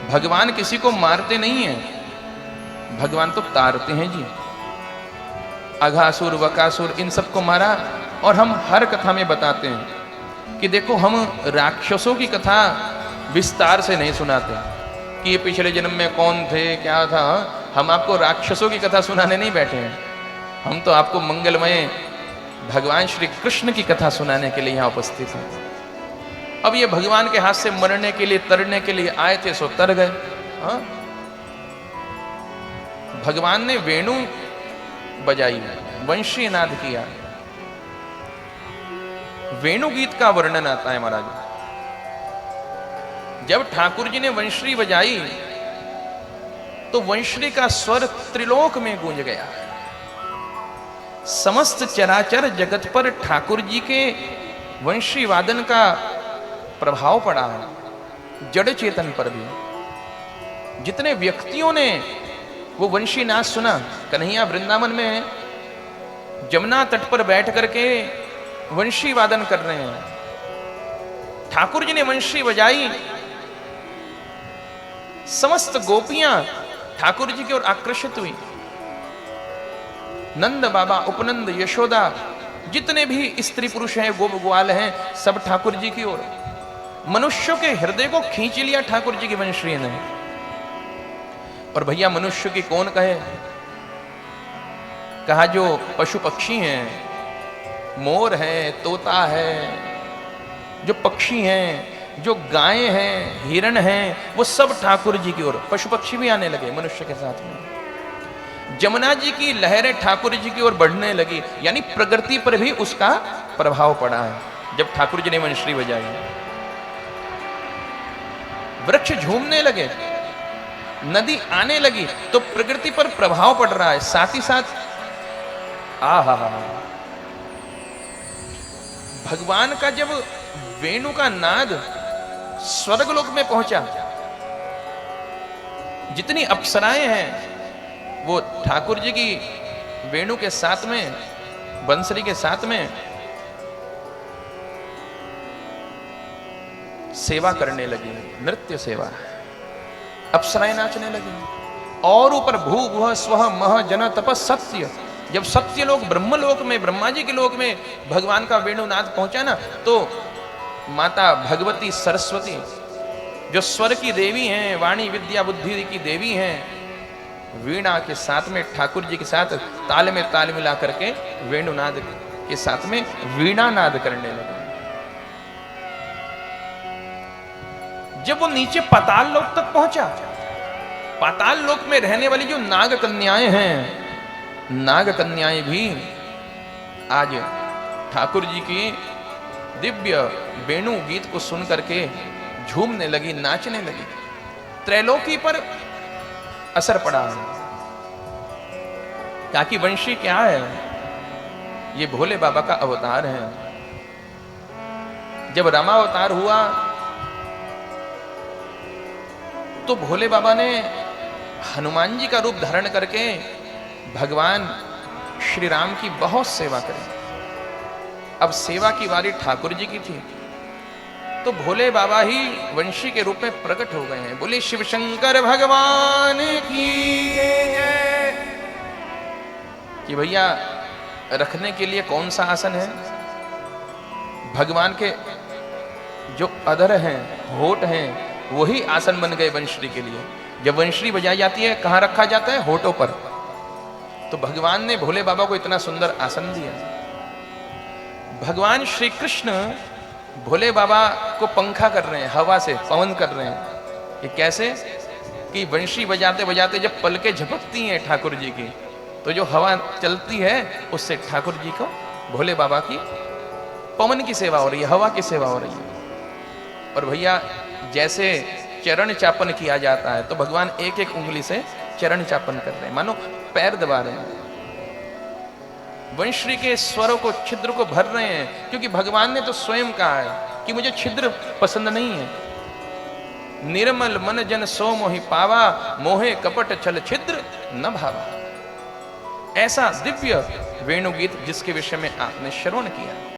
भगवान किसी को मारते नहीं हैं, भगवान तो तारते हैं जी। अघासुर वकासुर इन सबको मारा। और हम हर कथा में बताते हैं कि देखो, हम राक्षसों की कथा विस्तार से नहीं सुनाते कि ये पिछले जन्म में कौन थे क्या था। हम आपको राक्षसों की कथा सुनाने नहीं बैठे हैं, हम तो आपको मंगलमय भगवान श्री कृष्ण की कथा सुनाने के लिए यहाँ उपस्थित हैं। अब ये भगवान के हाथ से मरने के लिए, तरने के लिए आए थे, सो तर गए। हाँ? भगवान ने वेणु बजाई, वंशी नाद किया। वेणु गीत का वर्णन आता है महाराज। जब ठाकुर जी ने वंशी बजाई तो वंशी का स्वर त्रिलोक में गूंज गया। समस्त चराचर जगत पर ठाकुर जी के वंशी वादन का प्रभाव पड़ा है, जड़ चेतन पर भी। जितने व्यक्तियों ने वो वंशी नाच सुना, कन्हैया वृंदावन में जमुना तट पर बैठ करके वंशी वादन कर रहे हैं, ठाकुर जी ने वंशी बजाई। समस्त गोपियां ठाकुर जी की ओर आकर्षित हुई। नंद बाबा, उपनंद, यशोदा, जितने भी स्त्री पुरुष हैं, गोप ग्वाल हैं, सब ठाकुर जी की ओर। मनुष्यों के हृदय को खींच लिया ठाकुर जी की वंशी ने। और भैया मनुष्य की कौन कहे, कहा जो पशु पक्षी हैं, मोर है, तोता है, जो पक्षी हैं, जो गायें हैं, हिरण हैं, वो सब ठाकुर जी की ओर। पशु पक्षी भी आने लगे मनुष्य के साथ में। जमुना जी की लहरें ठाकुर जी की ओर बढ़ने लगी, यानी प्रकृति पर भी उसका प्रभाव पड़ा है जब ठाकुर जी ने वंशी बजाई। वृक्ष झूमने लगे, नदी आने लगी, तो प्रकृति पर प्रभाव पड़ रहा है। साथ ही साथ भगवान का जब वेणु का नाद स्वर्गलोक में पहुंचा, जितनी अप्सराएं हैं वो ठाकुर जी की वेणु के साथ में, बंसरी के साथ में सेवा करने लगी, नृत्य सेवा। अप्सराएं नाचने लगी। और ऊपर भू भुव स्वः मह जन तप सत्य, जब सत्य लोक ब्रह्मलोक में, ब्रह्मा जी के लोक में भगवान का वेणुनाद पहुंचा ना, तो माता भगवती सरस्वती जो स्वर की देवी हैं, वाणी विद्या बुद्धि की देवी हैं, वीणा के साथ में ठाकुर जी के साथ ताल में ताल मिला करके वेणुनाद के साथ में वीणा नाद करने लगे। जब वो नीचे पाताल लोक तक पहुंचा, पाताल लोक में रहने वाली जो नाग कन्याएं हैं, नाग कन्याएं भी आज ठाकुर जी की दिव्य वेणु गीत को सुन करके झूमने लगी, नाचने लगी। त्रैलोकी पर असर पड़ा है। ताकि वंशी क्या है, ये भोले बाबा का अवतार है। जब रामावतार हुआ तो भोले बाबा ने हनुमान जी का रूप धारण करके भगवान श्री राम की बहुत सेवा करी। अब सेवा की बारी ठाकुर जी की थी, तो भोले बाबा ही वंशी के रूप में प्रकट हो गए हैं। बोले शिव शंकर भगवान की जय। कि भैया रखने के लिए कौन सा आसन है? भगवान के जो अधर हैं, होठ हैं, वही आसन बन गए वंशी के लिए। जब वंशी बजाई जाती है, कहां रखा जाता है? होठों पर। तो भगवान ने भोले बाबा को इतना सुंदर आसन दिया। भगवान श्री कृष्ण भोले बाबा को पंखा कर रहे हैं, हवा से पवन कर रहे हैं। ये कैसे? कि वंशी बजाते बजाते जब पलकें झपकती हैं ठाकुर जी की, तो जो हवा चलती है उससे ठाकुर जी को, भोले बाबा की पवन की सेवा हो रही है, हवा की सेवा हो रही है। और भैया जैसे चरण चापन किया जाता है, तो भगवान एक एक उंगली से चरण चापन कर रहे हैं, मानो पैर दबा रहे हैं। वंशी के स्वरों को, छिद्र को भर रहे हैं, क्योंकि भगवान ने तो स्वयं कहा है कि मुझे छिद्र पसंद नहीं है। निर्मल मन जन सो मोहि पावा, मोहे कपट छल छिद्र न भावा। ऐसा दिव्य वेणुगीत जिसके विषय में आपने श्रवण किया।